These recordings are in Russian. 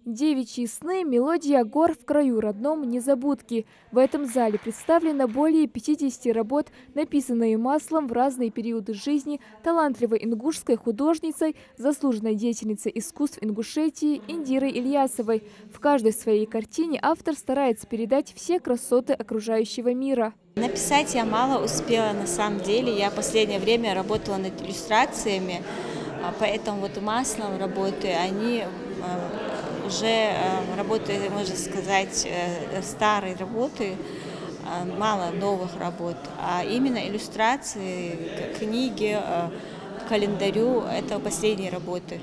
Девичьи сны – мелодия гор в краю родном незабудки. В этом зале представлено более 50 работ, написанные маслом в разные периоды жизни талантливой ингушской художницей, заслуженной деятельницей искусств Ингушетии Индирой Ильясовой. В каждой своей картине автор старается передать все красоты окружающего мира. Написать я мало успела на самом деле. Я в последнее время работала над иллюстрациями, поэтому вот маслом работы, они уже работы, можно сказать, старые работы, мало новых работ, а именно иллюстрации, книги, календарю – это последние работы.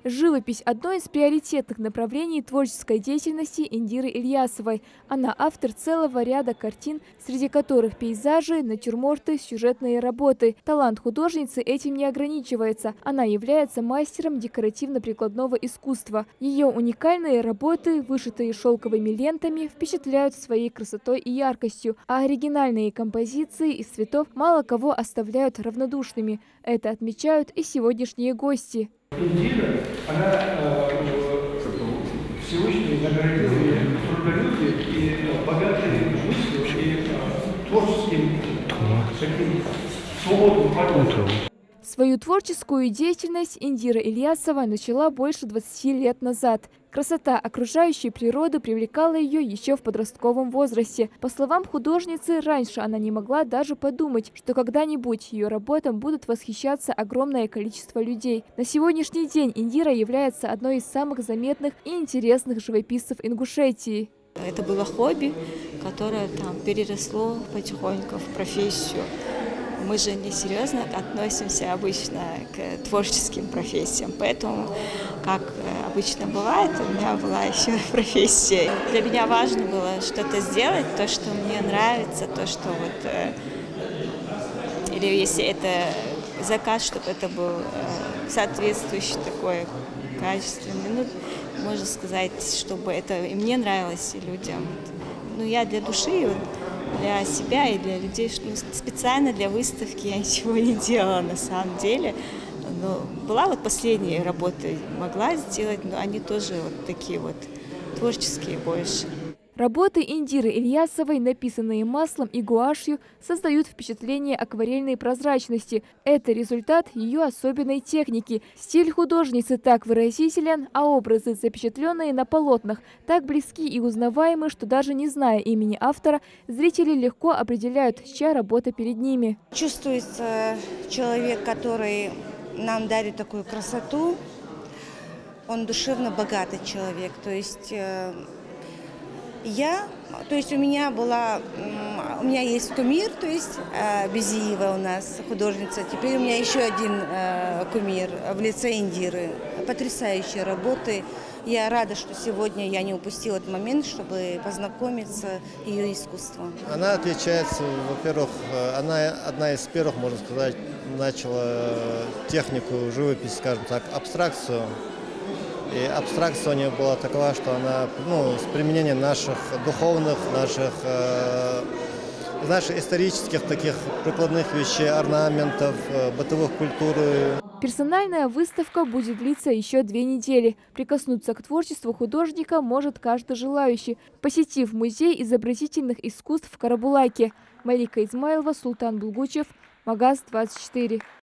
Живопись – одно из приоритетных направлений творческой деятельности Индиры Ильясовой. Она автор целого ряда картин, среди которых пейзажи, натюрморты, сюжетные работы. Талант художницы этим не ограничивается. Она является мастером декоративно-прикладного искусства. Ее уникальные работы, вышитые шелковыми лентами, впечатляют своей красотой и яркостью, а оригинальные композиции из цветов мало кого оставляют равнодушными. Это отмечают и сегодняшние гости. Индира, она Всевышний наградил ее трудолюбием и богатой мыслью, и творческим таким свободным подходом. Свою творческую деятельность Индира Ильясова начала больше 20 лет назад. Красота окружающей природы привлекала ее еще в подростковом возрасте. По словам художницы, раньше она не могла даже подумать, что когда-нибудь ее работам будут восхищаться огромное количество людей. На сегодняшний день Индира является одной из самых заметных и интересных живописцев Ингушетии. Это было хобби, которое переросло потихоньку в профессию. Мы же несерьезно относимся обычно к творческим профессиям, поэтому, как обычно бывает, у меня была еще профессия. Для меня важно было что-то сделать, то, что мне нравится, то, что или если это заказ, чтобы это был соответствующий такой качественный, можно сказать, чтобы это и мне нравилось, и людям. Я для души, для себя и для людей, специально для выставки я ничего не делала на самом деле. Но была последняя работа, могла сделать, но они тоже такие творческие больше. Работы Индиры Ильясовой, написанные маслом и гуашью, создают впечатление акварельной прозрачности. Это результат ее особенной техники. Стиль художницы так выразителен, а образы, запечатленные на полотнах, так близки и узнаваемы, что даже не зная имени автора, зрители легко определяют, чья работа перед ними. Чувствуется человек, который нам дарит такую красоту. Он душевно богатый человек, то есть у меня есть кумир, то есть Безиева у нас художница. Теперь у меня еще один кумир в лице Индиры. Потрясающие работы. Я рада, что сегодня я не упустила этот момент, чтобы познакомиться с ее искусством. Она отличается, во-первых, она одна из первых, можно сказать, начала технику живописи, скажем так, абстракцию. И абстракция у нее была такова, что она с применением наших духовных, наших исторических таких прикладных вещей, орнаментов, бытовых культуры. Персональная выставка будет длиться еще 2 недели. Прикоснуться к творчеству художника может каждый желающий, посетив музей изобразительных искусств в Карабулаке. Малика Измайлова, Султан Булгучев, Магаз 24.